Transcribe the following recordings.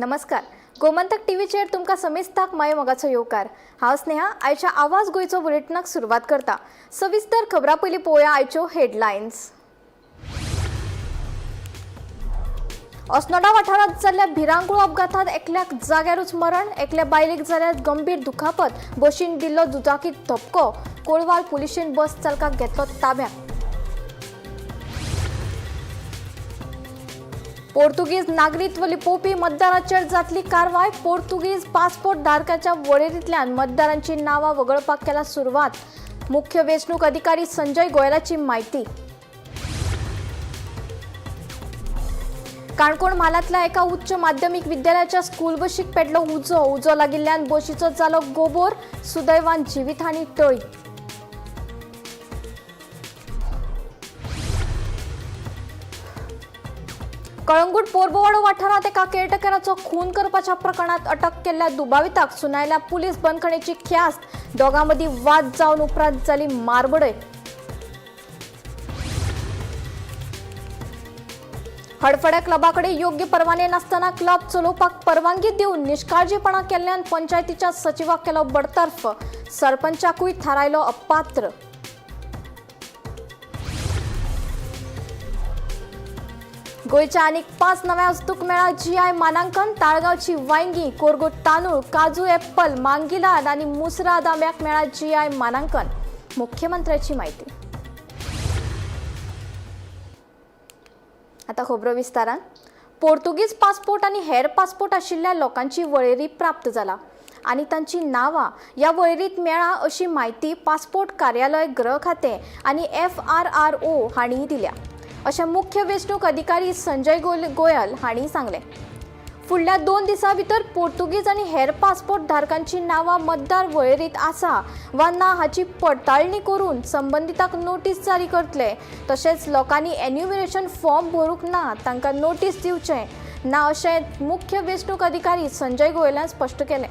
नमस्कार. गोमंतक टीव्हीचेर तुमकां समेस्ताक माय मोगाचो येवकार. हांव स्नेहा. आयच्या आवाज गोंयचो बुलेटिनाक सुरवात करता. सविस्तर खबरां पयलीं पळोवया आयच्यो हेडलायन्स. अस्नोडा वाठारांत जाल्ल्या भिरांकूळ अपघातांत एकल्याक जाग्यारूच मरण, एकल्या बायलेक जाल्या गंभीर दुखापत. बशीन दिल्लो दुचाकीक धपको. कोळवाल पुलिशेन बस चालकाक घेतलो ताब्यात. पोर्तुगीज नागरिकत्व लिपोवपी मतदाराचेर जातली कारवाय. पोर्तुगीज पासपोर्ट धारकाच्या वळेरींतल्यान मतदारांची नांवां वगळपाक केला सुरवात. मुख्य वेंचणूक अधिकारी संजय गोयलाची माहिती. काणकोण म्हालांतल्या एका उच्च माध्यमीक विद्यालयाच्या स्कूल बशीक पेटलो उजो लागिल्ल्यान बशीचो जालो गोबोर. सुदैवान जिवीतहानी टळी. कळंगूट पोरबोवाडो वाठारांत एका केअरटेकराचो खून करपाच्या प्रकरणात अटक केल्ल्या दुबाविताक सुनायल्या पुलीस बंदखणीची ख्यास्त. दोगां मदीं वाद जावन उपरांत जाली मारबडय. हडफड्या क्लबाकडे योग्य परवाने नासतना क्लब चलोवपाक परवानगी दिवन निश्काळजीपणा केल्ल्यान पंचायतीच्या सचिवाक केलो बडतर्फ. सरपंचाकूय थारायलो अपात्र. गोयच्या आनीक 5 नव्या वस्तूक मेळ्ळा जीआय मानांकन. ताळगांवची वांयगी, कोरगूट तांदूळ, काजू एप्पल, मांगिलाद आनी मुसराद आंब्याक मेळ्ळा जीआय मानांकन. मुख्यमंत्र्याची माहिती. आता खबरो विस्तारान. पोर्तुगीज पासपोर्ट आनी हेर पासपोर्ट आशिल्ल्या लोकांची वळेरी प्राप्त जाला आनी तांची नांवां ह्या वळेरींत मेळ्ळा अशी माहिती पासपोर्ट कार्यालय, गृह खातें आनी FRRO हांणी दिल्या, अशें मुख्य वेंचणूक अधिकारी संजय गोयल हांणी सांगलें. फुडल्या 2 दिसां भितर पोर्तुगीज आनी हेर पासपोर्ट धारकांची नांवां मतदार वळेरींत आसा वा ना हाची पडताळणी करून संबंधिताक नोटीस जारी करतले. तशेंच लोकांनी एन्युमरेशन फॉर्म भरूंक ना तांकां नोटीस दिवचें ना अशें मुख्य वेंचणूक अधिकारी संजय गोयलान स्पश्ट केलें.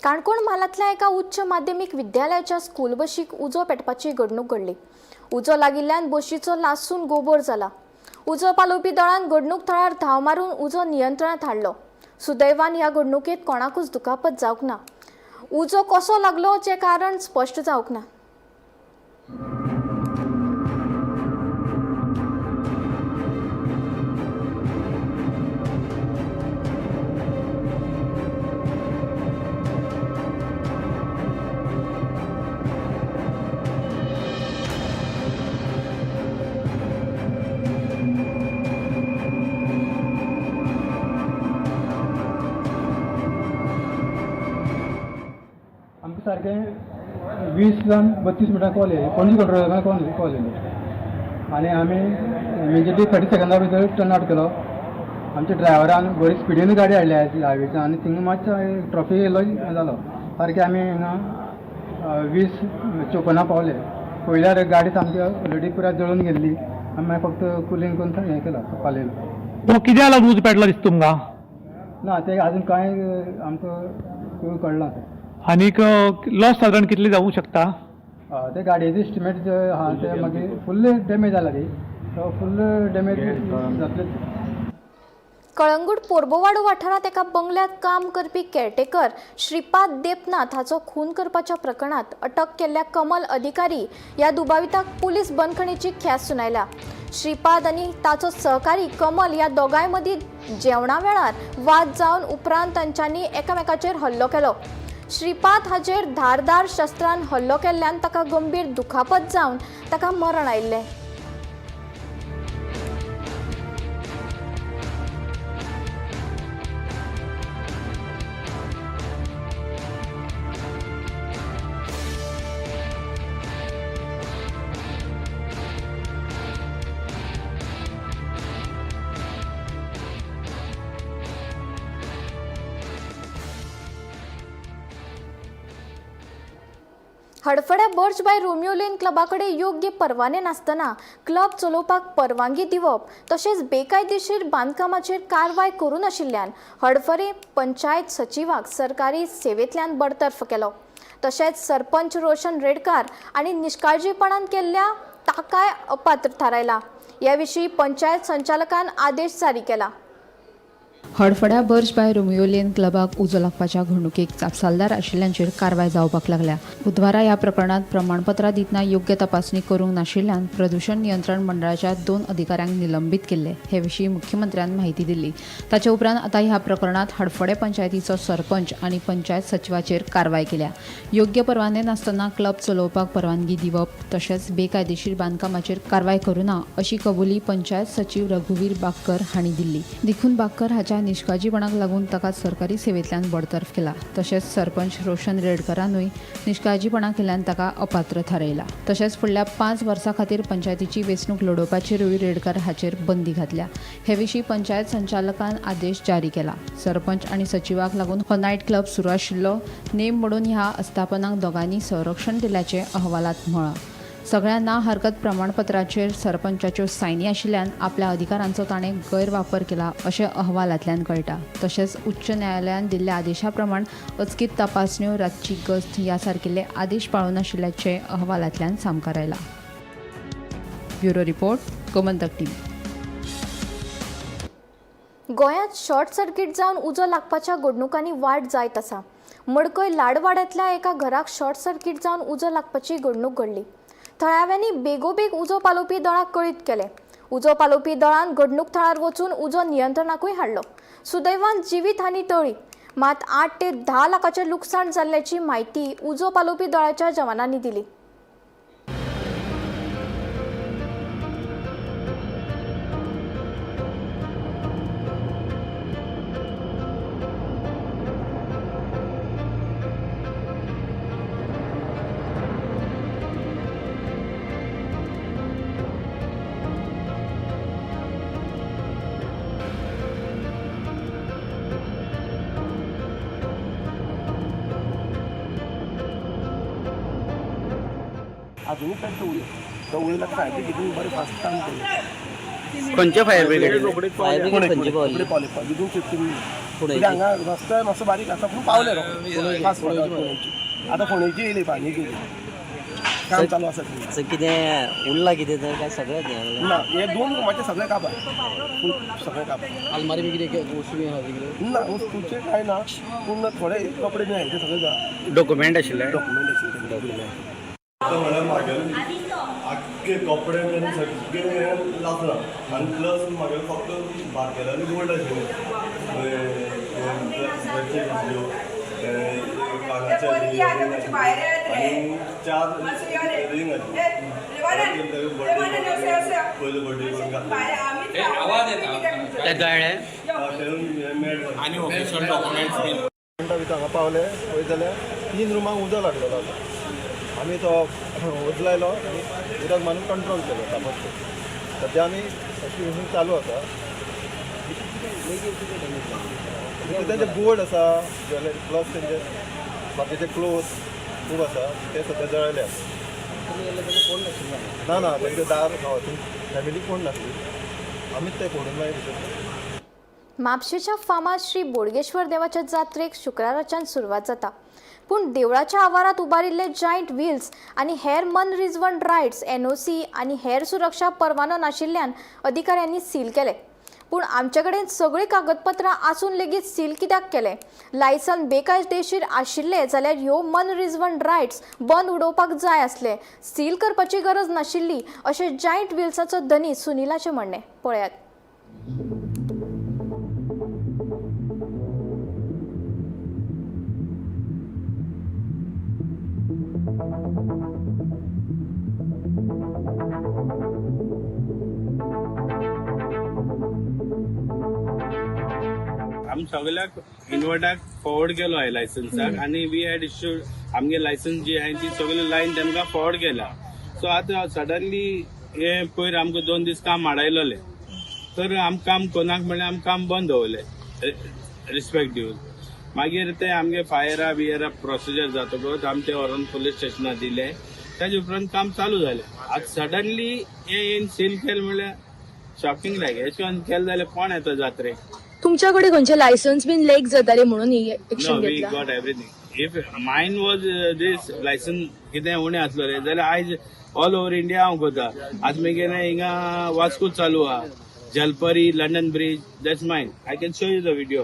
काणकोण म्हालांतल्या एका उच्च माध्यमीक विद्यालयाच्या स्कूल बशीक उजो पेटपाची घडणूक घडली. उजो लागिल्ल्यान बशीचो लासून गोबोर जाला. उजो पालोवपी दळान घडणूक थळार धांव मारून उजो नियंत्रणांत हाडलो. सुदैवान ह्या घडणुकेंत कोणाकूच दुखापत जावंक ना. उजो कसो लागलो हाचें कारण स्पश्ट जावंक ना. सारखे 20-32 मिनटां कॉल येयली, पणजी कंट्रोलाक कॉल येयली आनी आमी इमिजिएटली 30 सेकंदां भितर टर्न आवट केलो. आमच्या ड्रायव्हरान बरी स्पिडीन गाडी हाडली हायवेच्यान आनी थिंगा मातसो ट्रॉफीक येयलो जालो. सारकें आमी हिंगा 20:54 पावले. पयल्यार गाडी सामकी ऑलरेडी पुराय जळून गेल्ली. आमी मागीर फक्त कुलींग करून हें केलां, पालयलो. कित्याक लागून उजो पेटलो दिसता तुमकां? ना तें आजून कांय आमकां कळना. तें आनीक लॉस साधारण कितली जावूं शकता? ते गाडयेची एस्टिमेट जे आहा ते मागीर फुल्ल डॅमेज जाला. ती फुल्ल डॅमेज जातले. कळंगूट पोरबोवाडो वाठारांत एका बंगल्यात काम करपी केअरटेकर श्रीपाद देपनाथ हाचो खून करपाच्या प्रकरणात अटक केल्ल्या कमल अधिकारी ह्या दुबाविताक पुलीस बंदखणीची ख्यास्त सुनायल्या. श्रीपाद आनी ताचो सहकारी कमल ह्या दोगांय मदीं जेवणा वेळार वाद जावन उपरांत तांच्यांनी एकामेकाचेर हल्लो केलो. श्रीपाद हाचेर धारदार शस्त्रान हल्लो केल्ल्यान ताका गंभीर दुखापत जावन ताका मरण आयिल्लें. हडफड्या बर्ज बाय रोमियो लेन क्लबाकडे योग्य परवाने नासतना क्लब चलोवपाक परवानगी दिवप तशेंच बेकायदेशीर बांदकामाचेर कारवाय करून आशिल्ल्यान हडफरे पंचायत सचिवाक सरकारी सेवेंतल्यान बडतर्फ केलो। तशेंच सरपंच रोशन रेडकार आनी निश्काळजीपणान केल्ल्या ताकाय अपात्र थारायला। ह्या विशीं पंचायत संचालकान आदेश जारी केला। हडफड्या बर्ज बाय रोमियो लेन क्लबाक उजो लागपाच्या घडणुकेक जापसालदार आशिल्ल्यांचेर कारवाय जावपाक लागल्या। बुधवारा ह्या प्रकरणात प्रमाणपत्रां दितना योग्य तपासणी करूंक नाशिल्ल्यान प्रदूषण नियंत्रण मंडळाच्या 2 अधिकाऱ्यांक निलंबित केले। हे विशीं मुख्यमंत्र्यान माहिती दिली। ताचे उपरांत आता ह्या प्रकरणात हडफडे पंचायतीचो सरपंच आनी पंचायत सचिवाचेर कारवाय केल्या। योग्य परवाने नासतना क्लब चलोवपाक परवानगी दिवप तशेंच बेकायदेशीर बांदकामाचेर कारवाय करूना अशी कबुली पंचायत सचिव रघुवीर बाक्कर हांणी दिली। देखून बाक्कर हाच्या निष्काळजीपणाक लागून ताका सरकारी सेवेंतल्यान बडतर्फ केला। तशेंच सरपंच रोशन रेडकरानूय निष्काळजीपणा केल्ल्यान ताका अपात्र थारयला। तशेंच फुडल्या 5 वर्सां खातीर पंचायतीची वेंचणूक लडोवपाचेरूय रेडकर हाचेर बंदी घातल्या। हे विशीं पंचायत संचालकान आदेश जारी केला। सरपंच आनी सचिवाक लागून हो नायट क्लब सुरू आशिल्लो नेम म्हणून ह्या अस्थापनाक दोगांनी संरक्षण दिल्याचे अहवालात म्हळां। सगळ्या ना हरकत प्रमाणपत्राचेर सरपंचाच्यो सायनी आशिल्ल्यान आपल्या अधिकारांचो ताणें गैरवापर केला अशें अहवालांतल्यान कळटा। तशेंच उच्च न्यायालयान दिल्ल्या आदेशा प्रमाण अचकीत तपासण्यो रातची गस्त ह्या सारकिल्ले आदेश पाळून नाशिल्ल्याचे अहवालांतल्यान सामकार आयला। Bureau report Gomantak TV. गोंयांत शॉर्ट सर्किट जावन उजो लागपाच्या घडणुकांनी वाड जायत आसा। मडकय लाडवाड्यांतल्या एका घराक शॉर्ट सर्किट जावन उजो लागपाची घडणूक घडली। थळाव्यांनी बेगोबेग उजो पालोवपी दळाक कळीत केले। उजो पालोवपी दळान घडणूक थळार वचून उजो नियंत्रणाकूय हाडलो। सुदैवान जिवीत हानी टळ्ळी, मात 8 ते 10 लाखांचे लुकसाण जाल्ल्याची म्हायती उजो पालोवपी दळाच्या जवानांनी दिली। अजून तो उडला फायर ब्रिगेडून बरें फास्ट काम केलें। खंयचे फायर ब्रिगेड रोखडेच पावले विदून 15 मिनिट हांगा रस्तो मातसो बारीक आसा पूण पावले फास्ट फोंडेची आतां फोंडेची येयली पाणी गेली काम चालू आसा असं कितें उरला कितें तर काय सगळें ना हे 2 रुमाचे सगळे काबार सगळे काबार आलमारी बी कितें वस्तू बी आहा कितें ना वस्तूचे कांय ना पूण थोडे कपडे बी हाय ते सगळे डॉक्युमेंट आशिल्ले डॉक्युमेंटेशन म्हळ्यार म्हागेले आख्खे कपडे आनी सगळे लागला आनी प्लस म्हागेले फक्त बारकेले आनी गोल्ड आशिल्ले आनी 4 रिंग पयले बर्थडे करून आनी ऑफिशियल डॉक्युमेंट्स बीन हांगा पावले पळयत जाल्यार 3 रुमांक उजो लागलेलो आमी तो उजलायलो आनी उदक मारून कंट्रोल केलो ताबडतोब। सद्या आमी स्विमींग चालू आसा। तेंचे बोर्ड आसा ज्वेलरी प्लस तेंचे बाकीचे क्लोथ खूब आसा ते सद्या जळयले ना ना तेंचे दार फॅमिली कोण नासली आमीच ते फोडून मागीर म्हापशेच्या फामाद श्री बोडगेश्वर देवाच्या जात्रेक शुक्राराच्यान सुरवात जाता। पूण देवळाच्या आवारात उबारिल्ले जायंट व्हील्स आनी हेर मनरिजवण रायड्स NOC आनी हेर सुरक्षा परवानो नाशिल्ल्यान अधिकाऱ्यांनी सील केले। पूण आमचे कडेन सगळीं कागदपत्रां आसून लेगीत सील कित्याक केले? लायसन बेकायदेशीर आशिल्ले जाल्यार ह्यो मनरिजवण रायड्स बंद उडोवपाक जाय आसले, सील करपाची गरज नाशिल्ली अशें जायंट व्हील्साचो धनी सुनिलाचें म्हणणें। पळयात। आमी सगळ्याक इन्वर्टाक फॉरवर्ड केलो आहे लायसन्साक आनी वी हॅड इश्यूड आमगे लायसन्स जी आहे ती सगळी लायन तेमकां फॉरवर्ड केला। सो आतां सडनली हे पयर आमकां 2 दीस काम हाडायलोले तर आमकां काम कोणाक म्हणल्यार आमकां काम बंद दवरले रिस्पेक्ट दिवन। मागीर ते आमगे फायरा बियरा प्रोसिजर जातकच आमचे व्हरून पुलीस स्टेशनार दिले. ताजे उपरांत काम चालू जालें. आज सडनली हे येवन सील केलें म्हणल्यार शॉकिंग लायक. अशें करून केलें जाल्यार कोण येता जात्रेक? तुमच्याकडे खंयचे लायसन्स बीन लेक जाताले म्हणून ही No, एक्शन we घेतला? got everything. If mine was this license कितें उणें आसलो रे जाल्यार आयज ऑल ओव्हर इंडिया हांव कोता. आज मगे हिंगा वास्को चालू आहा, जलपरी, London bridge, that's mine. I can show you the video.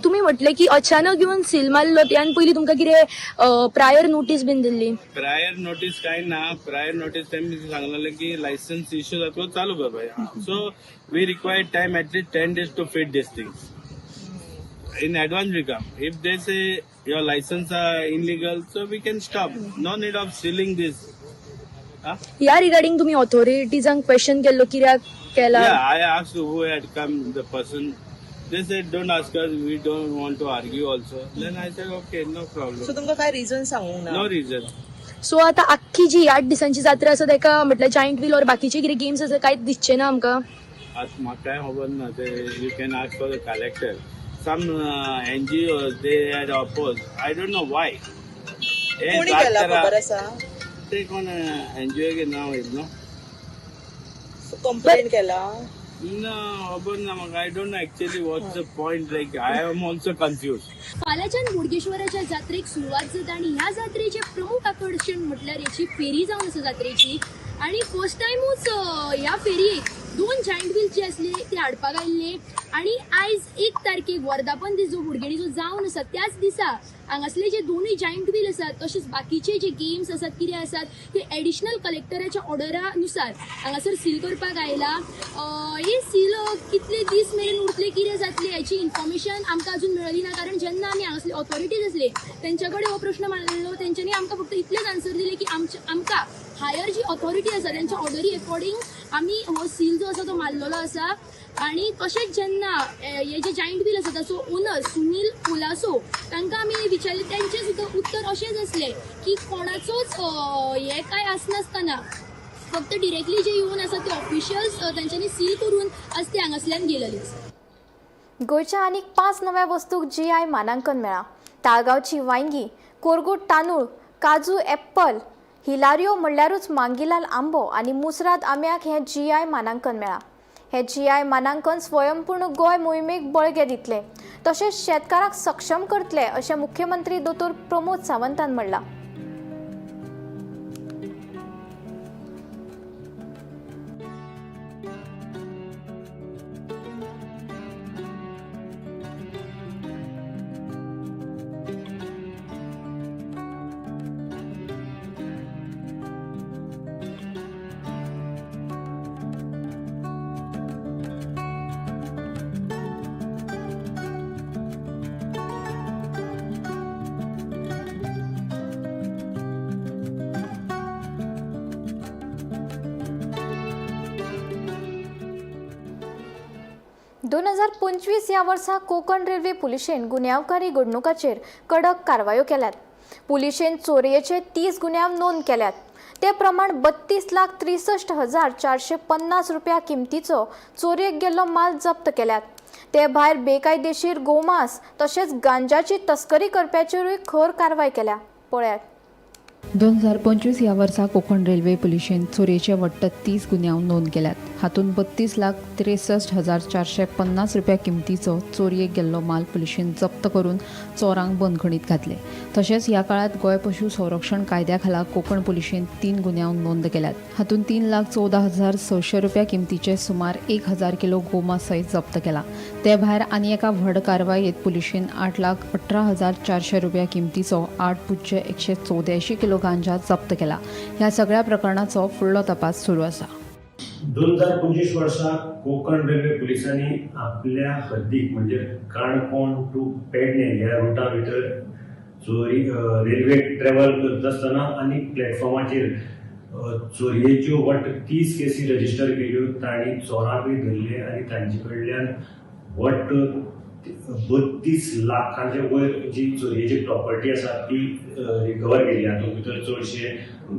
तुम्ही म्हटले की अचानक येऊन सील मारलो त्यान पयलीं तुमकां कितें प्रायर नोटीस बीन दिल्ली? प्रायर नोटीस काय ना. प्रायर नोटीस त्यांनी सांगलेलं की लायसन्स इश्यू जातलो चालू करपाक. So we require time at least 10 days to fit this things. In advance we come. If they say your license are illegal, so we can stop. No need of sealing this. Huh? ह्या regarding तुम्ही ऑथॉरिटीजांक question केल्लो कित्याक केला? Yeah, I asked who had come, the person. They said, don't ask us, we don't want to argue also. Then I said, okay, no problem. So तुमकां काय reason सांगूंक ना? No reason. So आता अख्खी जी 8 दिसांची जात्रा आसा तेका म्हटल्यार जायंट व्हील और बाकीचे कितें गेम्स आसा कांयच दिसचे ना आमकां? आज म्हाका खबर ना. You can ask for the collector. Some NGOs, they had opposed. I don't know why. कोणी केला खबर आसा? ते कोण NGO के नाव आहेत नो? कंप्लेंट केला? No, खबर ना म्हाका. I don't know actually what's the point. Like I am also confused. फाल्याच्यान बोडगेश्वराच्या जात्रेक सुरवात जाता आणि ह्या जात्रेचे प्रमुख आकर्षण म्हटल्यार याची फेरी जावन आसा जात्रेची. आणि फर्स्ट टायमूच ह्या फेरयेक 2 जायंट व्हील जे असले ते हाडपाक आयिल्ले. आणि आयज 1 तारखेक वर्धापन दीस जो बोडगेणीचो जावन आसा त्याच दिसा हांगासले जे 2 जायंट व्हील आसात तशेंच बाकीचे जे गेम्स आसात कितें आसात ते एडिशनल कलेक्टराच्या ऑर्डरानुसार हांगासर सील करपाक आयला. हे सील कितले दीस मेरेन उरतले कितें जातले हाची इन्फॉर्मेशन आमकां अजून मेळ्ळी ना. कारण जेन्ना आमी हांगासले ऑथॉरिटीज आसले तेंच्या कडेन हो प्रश्न मांडलो तेंच्यांनी आमकां फक्त इतलेच आन्सर दिले की आमकां हायर जी ऑथॉरिटी आसा त्यांच्या ऑर्डरी अकॉर्डिंग आमी हो सील जो आसा तो मारलेलो आसा. आणि तशेंच जेन्ना हे जे जायंट व्हील आसा ताचो ओनर सुनील पुलासो तांकां आमी विचारले तेंचें सुद्दां उत्तर अशेंच आसलें की कोणाचोच हे काय आसनासतना फक्त डिरेक्टली जे येवन आसा ते ऑफिशियल्स तेंच्यांनी सील करून आज ते हांगासल्यान गेलेले. गोंयच्या आनीक 5 नव्या वस्तूक GI मानांकन मेळ्ळा. ताळगांवची वांयगी, कोरगूट तांदूळ, काजू एप्पल, हिलारियो म्हणल्यारूच मांगीलाल आंबो आनी मुसराद आंब्याक हें GI मानांकन मेळ्ळा. हे GI मानांकन स्वयंपूर्ण गोंय मोहिमेक बळगें दितले तशेंच शेतकारांक सक्षम करतले अशें मुख्यमंत्री दोतोर प्रमोद सावंतान म्हणलां. दोन 2025 ह्या वर्सा कोकण रेल्वे पुलिशेन गुन्यांवकारी घडणुकांचेर कडक कारवायो केल्यात. पुलिशेन चोरयेचे 30 गुन्यांव नोंद केल्यात. ते प्रमाण 32,63,450 रुपया किमतीचो चोरयेक गेल्लो माल जप्त केल्यात. ते भायर बेकायदेशीर गोमांस तशेंच गांजाची तस्करी करप्याचेरूय खर कारवाय केल्या. पळयात. 2025 ह्या वर्सा कोकण रेल्वे पुलिशेन चोरयेचे वट्ट 30 गुन्यांव नोंद केल्यात. हातूंत 32,63,450 रुपया किमतीचो चोरयेक गेल्लो माल पुलिशेन जप्त करून चोरांक बंदखणीत घातले. तशेंच ह्या काळात गोंय पशु संरक्षण कायद्या खाला कोकण पुलिशेन 3 गुन्यांव नोंद केल्यात. हातूंत 3,14,600 रुपया किमतीचे सुमार 1,000 किलो गोमांस सयत जप्त केला. ते भायर आनी एका व्हड कारवायेत पुलिशेन 8,18,400 रुपया किमतीचो 8.184 किलो गांजा जप्त केला. ह्या सगळ्या प्रकरणाचो फुडलो तपास सुरू आसा. 2025 वर्सा कोकण रेल्वे पुलिसांनी आपल्या हद्दीक म्हणजे काणकोण टू पेडणे ह्या रुटा भितर चोरी रेल्वे ट्रॅव्हल करता आसतना आनी प्लॅटफॉर्माचेर चोरयेच्यो वट्ट 30 केसी रजिस्टर केल्यो. तांणी चोरांकूय धरले आनी तांचे कडल्यान वट्ट 32 लाखांचे वयर जी चोरयेची प्रॉपर्टी आसा ती रिकवर केली. हातूंत भितर चडशे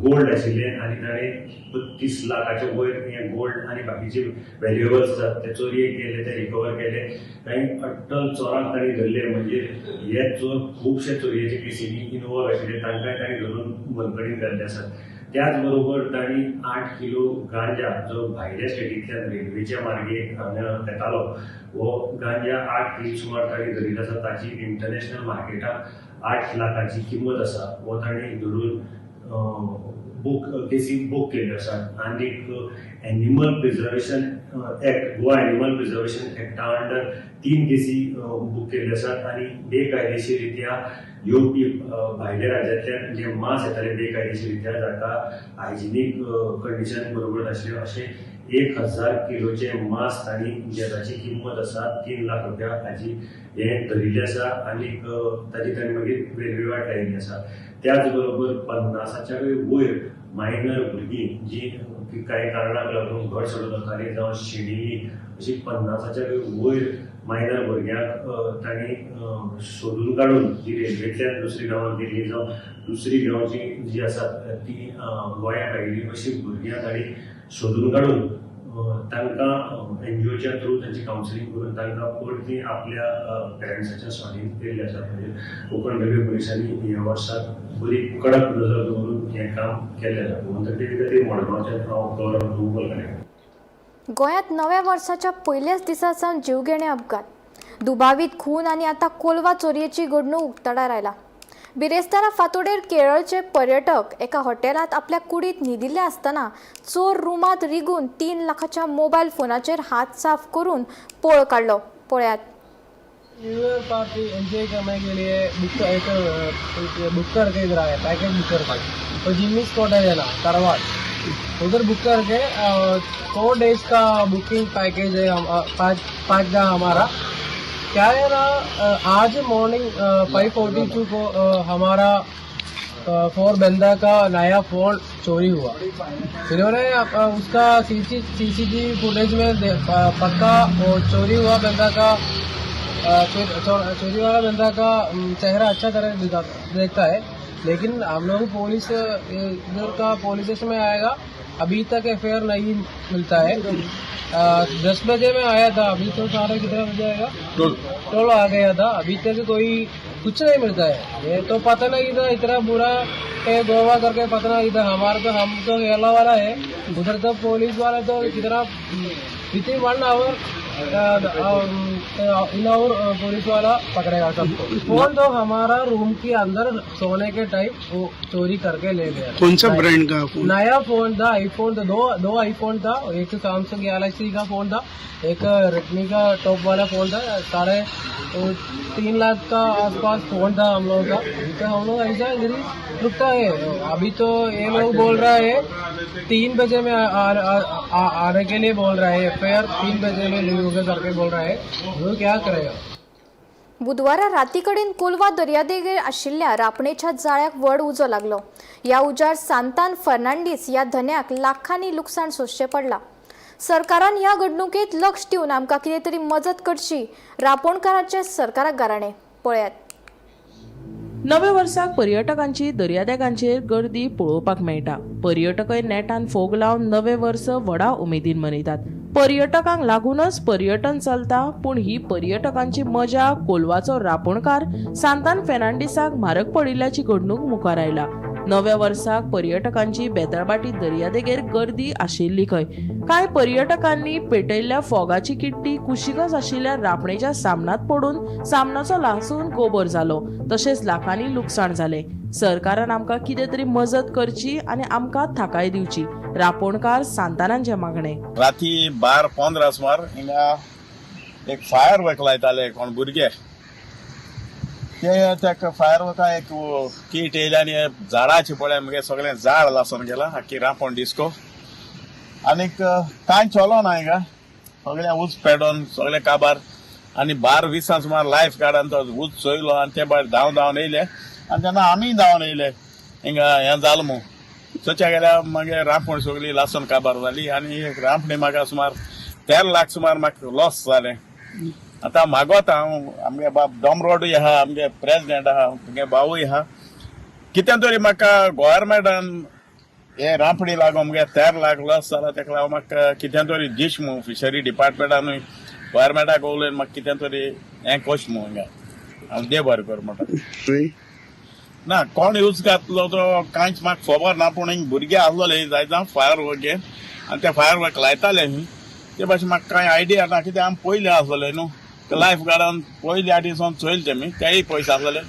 गोल्ड आशिल्ले आनी ताणें 32 लाखाचे वयर हे गोल्ड आनी बाकीचे व्हॅल्युएबल्स आसात ते चोरयेक गेले, ते रिकवर केले. काही अट्टल चोरांक तांणी धरले. म्हणजे हे चोर खुबशे चोरयेचे केसींनी इनवॉल्व आशिल्ले, तांकांय तांणी धरून बंदखणीत घाल्ले आसात. त्याच बरोबर तांणी 8 किलो गांजा जो भायल्या स्टेटींतल्यान रेल्वेच्या मार्गे हांगा येतालो हो गांजा 8 किलो सुमार तांणी धरिल्लो आसा. ताची इंटरनॅशनल मार्केटाक 8 लाखाची किंमत आसा. हो तांणी धरून केसी बूक केल्ल्यो आसात. आनीक animal preservation act, Goa animal preservation एक्टा अंडर 3 केसी बूक केल्ल्यो आसात. आनी बेकायदेशीररित्या येवपी भायल्या राज्यांतल्यान जे मांस येताले बेकायदेशीररित्या जाका हायजिनीक कंडिशन बरोबर नाशिल्ल्यो अशें 1000 किलोचे मांस तांणी जेची किंमत आसा 3 लाख रुपया हाची हे धरिल्ले आसा. आनीक ताची तांणी मागीर वेगवेगळ्या लायिल्ली आसा. त्याच बरोबर 50च्या वयर मायनर भुरगीं जी कांय कारणाक लागून घर सोडून वतालीं जावं शेणिल्लीं अशी 50च्या वयर मायनर भुरग्यांक तांणी सोदून काडून जी रेल्वेंतल्यान दुसरी गांवांत गेल्लीं जावं दुसरी गांवची जी आसात ती गोंयांत आयिल्लीं अशी भुरग्यां तांणी सोदून काडून तांकां एनजीओच्या थ्रू तांची कावन्सिलींग करून तांकां परती आपल्या पेरंट्साच्या स्वाधीन केल्ले आसात. म्हणजे कोंकण रेल्वे पुलिसांनी ह्या वर्साक बरी कडक नजर दवरून हें काम केल्लें आसा. म्हणटकीर ते खातीर मडगांवच्यान हांव गौरव दुबल करेन. गोंयांत नव्या वर्साच्या पयल्याच दिसा सावन जीवघेणे अपघात, दुबावीत खून आणि आता कोलवा चोरयेची घडणूक उक्ताडार आयला. बिरेस्तारा फांतोडेर केरळचे पर्यटक एका हॉटेलात आपल्या कुडीत न्हिदिल्ले असताना चोर रुमात रिगून 3 लाखाच्या मोबाईल फोनाचेर हात साफ करून पळ काढलो. पळयात. न्यू ईयर पार्टी एंजॉय करने के लिए बुक करके इधर आए, पैकेज बुक करके तो जिम्मी स्पॉट है ना करवाड़, उधर बुक करके 4 डेज का बुकिंग पैकेज है. 5 का हमारा क्या है ना, आज मॉर्निंग 5:42 को हमारा 4 बंदा का नया फोन चोरी हुआ. इन्होंने उसका सीसीटीवी फुटेज में पक्का वो चोरी हुआ बंदा का चोरी वाला बंदा का चेहरा अच्छा तरह देखता है. लेकिन हम लोग पुलिस इधर का पुलिस स्टेशन में आएगा, अभी तक एफआईआर नहीं मिलता है. 10 बजे में आया था, अभी तो साढ़े कितना बजे आएगा, 12 आ गया था. अभी तक कोई कुछ नहीं मिलता है. ये तो पता नहीं था इतना बुरा है गोवा करके, पता नहीं था. हमारा तो हम तो केरला वाला है, उधर तो पुलिस वाला तो कितना within 1 hour in hour police वाला पकड़ेगा सबको. फोन तो हमारा रूम के अंदर सोने के टाइम वो चोरी करके ले गया. कौन सा ब्रांड का फोन? नया फोन था, आईफोन था. दो आईफोन था, एक सैमसंग गैलेक्सी का फोन था, एक रेडमी का टॉप वाला फोन था. 3.5 लाख का आसपास फोन था हम लोगों का. तो हम लोग ऐसा इधर रुकता है. अभी तो ये लोग बोल रहा है 3 बजे में आने के लिए बोल रहा है. एफआईआर 3 बजे में लीव करके बोल रहा है. वो क्या करेगा. बुधवारा रातीकडेन कोलवा दर्यादेगेर आशिल्ल्या रापणेच्या जाळ्याक व्हड उजो लागलो. या उजार सांतान फर्नांडीस या धन्याक लाखांनी लुकसाण सोंसचें पडलां. सरकारान ह्या घडणुकेत लक्ष दिवन आमकां कितें तरी मजत करची, रापणकारांचे सरकाराक गाराणें. पळयात. नव्या वर्साक पर्यटकांची दर्यादेगांचेर गर्दी पळोवपाक मेळटा. पर्यटकय नेटान फोग लावन नवे वर्स व्हडा उमेदीन मनयतात. पर्यटकांक लागूनच पर्यटन चलता, पूण ही पर्यटकांची मजा कोलवाचो रापणकार सांतान फेर्नांडीसाक म्हारग पडिल्ल्याची घडणूक मुखार आयला. नव्या वर्साक पर्यटकांची बेतळबाटी दर्यादेगेर गर्दी आशिल्ली खंय. कांय पर्यटकांनी पेटयल्ल्या फोगाची किट्टी कुशीकच आशिल्ल्या रापणेच्या सामनात पडून सामनाचो लासून गोबर जालो. तशेंच लाखांनी लुकसाण जालें. सरकारान आमकां कितें तरी मजत करची आनी आमकां थाकाय दिवची, रापणकार सांतानांचें मागणें. राती 12:15 सुमार हिंगा एक फायर वर्क लायताले कोण भुरगे. ते फायर वर्का एक कीट येयली आनी झाडाची पळय मगे सगळें झाड लासून गेलां, आख्खी रापण डिस्को. आनीक कांय चलो ना हिंगा, सगळें उंच पेडोन सगळें काबार. आनी 12-20 सुमार लायफ गार्डान तो उंच चोयलो आनी ते भायर धांवन येयले. आनी तेन्ना आमी धांवन येयले हिंगा हें जालें मू. थंयच्या गेल्यार मागीर रांपण सगळी लासून काबार जाली. आनी रांपणी म्हाका सुमार 13 लाख सुमार म्हाका लॉस जालें. आतां मागोता हांव आमगे बाब डॉमरोडूय आहा आमगे प्रेसिडेंट आहा तुगे भावूय आहा कितें तरी म्हाका गोव्हर्मेंटान हे रांपणी लागून मुगे 13 लाख लॉस जाला तेका लागून म्हाका कितें तरी दिश मू फिशरी डिपार्टमेंटानूय गोव्हर्मेंटाक उलयन म्हाका कितें तरी हें कोश्ट मू हिंगा हांव देव बरें कर म्हणटा ना कोण यूज घातलो तो कांयच म्हाका खबर ना पूण हिंग भुरगे आसलोले जायत फायर वर्क घेवन आनी ते फायर वर्क लायताले न्ही ते भाशेन म्हाका कांय आयडिया ना कित्याक आमी पयले आसलोले न्हू लायफ गार्डान पयले आटी वचोन चोयले तेमी तेय पयशे आसलेले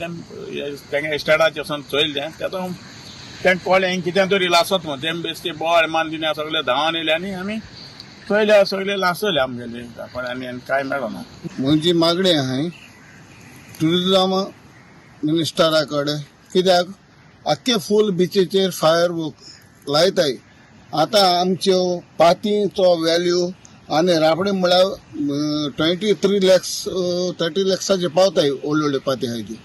तेंगे एस्टेटाचे वचोन चोयले तें तेंका कळ्ळें हिंग कितें तरी लासत म्हणून तेमी बेश्टे बोवाळ मान दिने सगळे धांवन येयले आनी आमी चोयले सगळे लासले आमगेले कोणांनी आनी कांय मेळना म्हजी मागणी आहाय टुरिजम मिनिस्टरा कडेन कित्याक आख्खे फूल बिचीचेर फायर वर्क लायताय आतां आमच्यो पातींचो वॅल्यू आनी राबडे म्हळ्यार 23 लॅक्स 30 लॅक्साचे पावताय व्हडल्यो व्हडल्यो पाती आहाय ती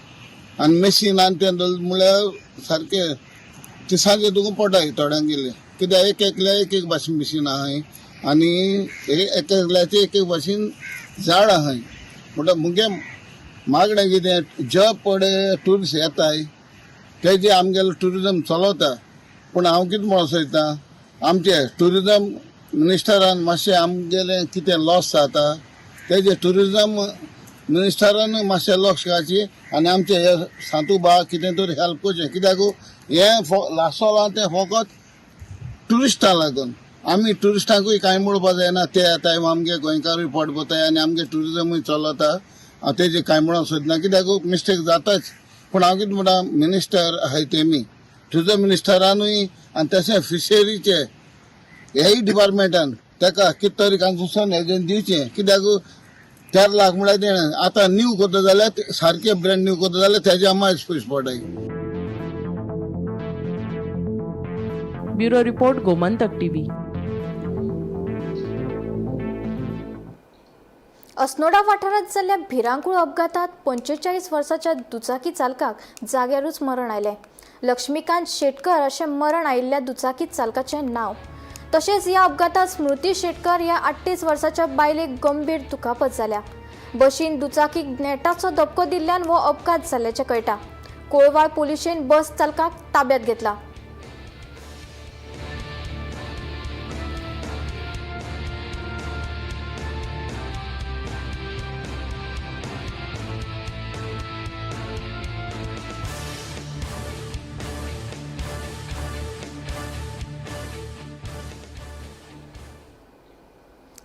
आनी मशीन आनी ते म्हळ्यार सारके तिसांचे तुका पडटाय थोड्यांक गेले कित्याक एक एकल्या एक एक भाशेन मशीन आहाय आनी एक एकल्याचे एक एक भाशेन झाड आहाय म्हणटा मुगे मागणें कितें जे पडे ट्युरिस्ट येताय तेजे आमगेलो ट्युरिजम चलवता पूण हांव कितें म्हणून सोदतां आमचे ट्युरिजम मिनिस्टरान मातशें आमगेलें कितें लॉस जाता तेजे ट्युरिजम मिनिस्टरान मातशें लक्ष घालची आनी आमचे हे सांतूबा कितें तरी हेल्प करचें कित्याक हें लासोलां तें फकत ट्युरिस्टां लागून आमी ट्युरिस्टांकूय कांय म्हणपाक जायना ते येताय आमगे गोंयकारूय पोट भरताय आनी आमगे ट्युरिजमूय चलता तेजे कांय म्हणून सोदना कित्याक मिस्टेक जाताच पूण हांव कितें म्हणटा मिनिस्टर आहाय तेमी ट्युरिजम मिनिस्टरानूय आनी तशें फिशरीचे हेय डिपार्टमेंटान ताका कितें तरी कन्सेशन हेजें दिवचें कित्याक 4 लाख म्हळ्यार तेणें आतां न्यू करता जाल्यार सारके ब्रँड न्यू करता जाल्यार तेज्या मायज पयशे पडटाय bureau report Gomantak TV Assonora वाठारांत जाल्ल्या भिरांकूळ अपघातात 45 वर्साच्या दुचाकी चालकाक जाग्यारूच मरण आयलें लक्ष्मीकांत शेटकर अशें मरण आयिल्ल्या दुचाकी चालकाचें नांव तशेंच ह्या अपघातात स्मृती शेटकर ह्या 38 वर्साच्या बायलेक गंभीर दुखापत जाल्या बशीन दुचाकीक नेटाचो धपको दिल्ल्यान हो अपघात जाल्ल्याचें कळटा कोळवाळ पुलिशेन बस चालकाक ताब्यात घेतला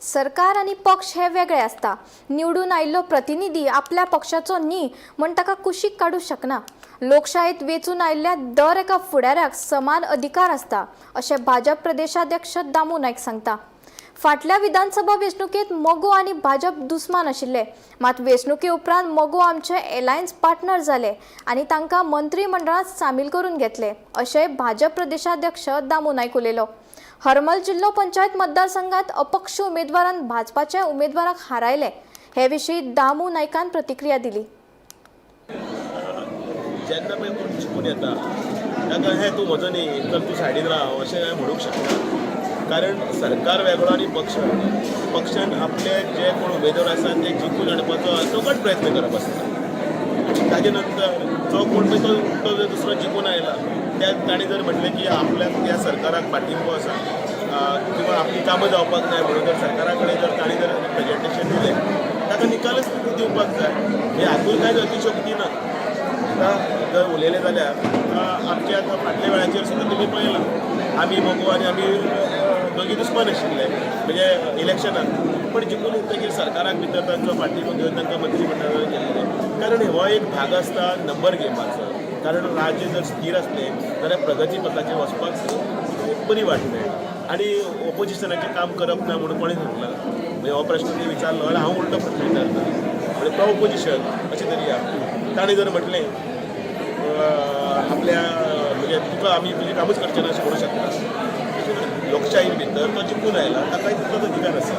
सरकार आणि पक्ष हे वेगळे असता निवडून आयिल्लो प्रतिनिधी आपल्या पक्षाचो न्ही म्हण ताका कुशीक काडूं शकना लोकशायेत वेचून आयिल्ल्या दर एका फुडाऱ्याक समान अधिकार असता अशें भाजप प्रदेशाध्यक्ष दामू नायक सांगता फाटल्या विधानसभा वेंचणुकेत मोगो आनी भाजप दुस्मान आशिल्ले मात वेंचणुके उपरांत मोगो आमचे एलायन्स पार्टनर जाले आनी तांकां मंत्रिमंडळांत सामील करून घेतले अशें भाजप प्रदेशाध्यक्ष दामू नायक उलयलो हरमल जिल्लो पंचायत मतदारसंघात अपक्ष उमेदवारान भाजपाच्या उमेदवाराक हारायले हे विशीं दामू नायकान प्रतिक्रिया दिली जेन्ना पळय कोण चिकून येता ताका हें तूं म्हजो न्ही तर तूं सायडीन राव अशें हांवें म्हणूंक शकना कारण सरकार वेगळो आनी पक्षान आपले जे कोण उमेदवार आसात ते जिखून हाडपाचो सगळो प्रयत्न करप आसता ताजे नंतर जो कोण पळय तो दुसरो जिखून आयला ताणें जर म्हटलें की आपल्याक ह्या सरकाराक पाठिंबो आसा किंवा आपली कामां जावपाक जाय म्हणून जर सरकारा कडेन जर ताणें जर प्रेजेंटेशन दिलें ताका निकालच दिवपाक जाय हे हातूंत कांय अतिशयोक्ती ना आतां जर उलयलें जाल्यार आमचे आतां फाटल्या वेळाचेर सुद्दां तुमी पळयलां आमी मोगो आनी आमी दोगी दुस्मान आशिल्ले म्हणजे इलेक्शनान पण जिखून येतकीर सरकाराक भितर तांचो पाठिंबो घेवन तांकां मंत्रिमंडळान केल्ले कारण हो एक भाग आसता नंबर गेमाचो कारण राज्य जर स्थिर असलें जाल्यार प्रगती पथाचेर वचपाक बरी वाट मेळटा आनी ऑपोजिशनाचें काम करप ना म्हणून कोणें सांगलां म्हणजे हो प्रश्न तुमी विचारलो जाल्यार हांव उलटो प्रश्न विचारता म्हणजे प्रो ऑपोजिशन अशें तरी या ताणें जर म्हटलें आपल्या म्हणजे तुका आमी तुजें कामूच करचें ना अशें म्हणूंक शकता लोकशाये भितर तो जिखून आयला ताकाय तितलोच अधिकार आसा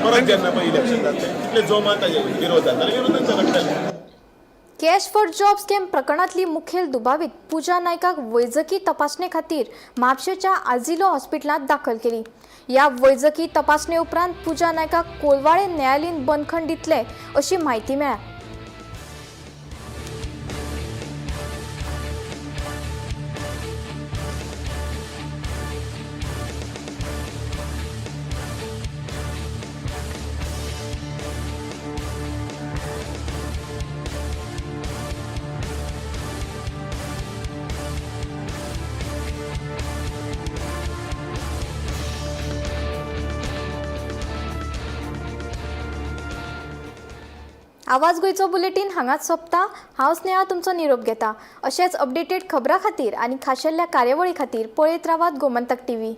परत जेन्ना पळय इलेक्शन जातलें तितले जोमात ताजे विरोध जाता जाल्यार विरोधांचो घडटलें कॅश फॉर जॉब स्कॅम प्रकरणातली मुखेल दुबावीत पूजा नायकाक वैजकी तपासणे खातीर म्हापशेच्या आझिलो हॉस्पिटलांत दाखल केली. या वैजकी तपासणे उपरांत पूजा नायकाक कोलवाळे न्यायालयीन बंदखण दितले अशी माहिती मेळ्ळ्या. आवाज गोयचो बुलेटिन हांगाच सोंपता. हांव स्नेहा तुमचो निरोप घेता. अशेंच अपडेटेड खबरां खातीर आनी खाशेल्ल्या कार्यावळी खातीर पळयत रावात गोमंतक टीव्ही.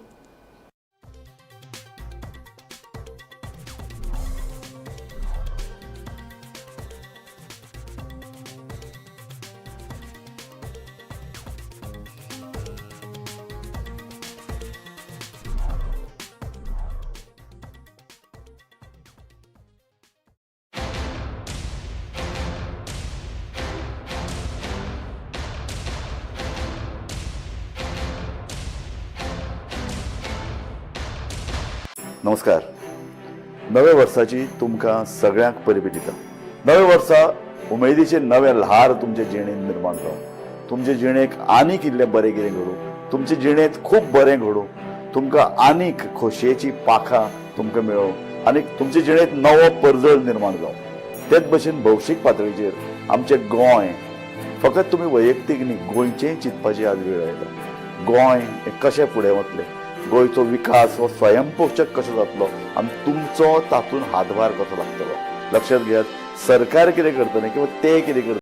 नमस्कार. नव्या वर्साची तुमकां सगळ्यांक परिपिटिता. नव्या वर्सा उमेदीचे नवे ल्हार तुमचे जिणेंत निर्माण जावं. तुमचे जिणेक आनीक इल्लें बरें कितें घडूं. तुमचे जिणेंत खूब बरें घडूं. तुमकां आनीक खोशयेची पाखां तुमकां मेळों आनीक तुमचे जिणेंत नवो परजळ निर्माण जावं. तेच भशेन भौशीक पातळीचेर आमचें गोंय फकत तुमी वैयक्तीक न्ही गोंयचेंय चिंतपाची आज वेळ आयला. गोंय हें कशें फुडें वतलें, गोंयचो विकास हो स्वयंपोषक कसो जातलो आनी तुमचो तातूंत हातभार कसो लागतलो. लक्षात घेयात, सरकार कितें करतलें किंवा ते कितें करतले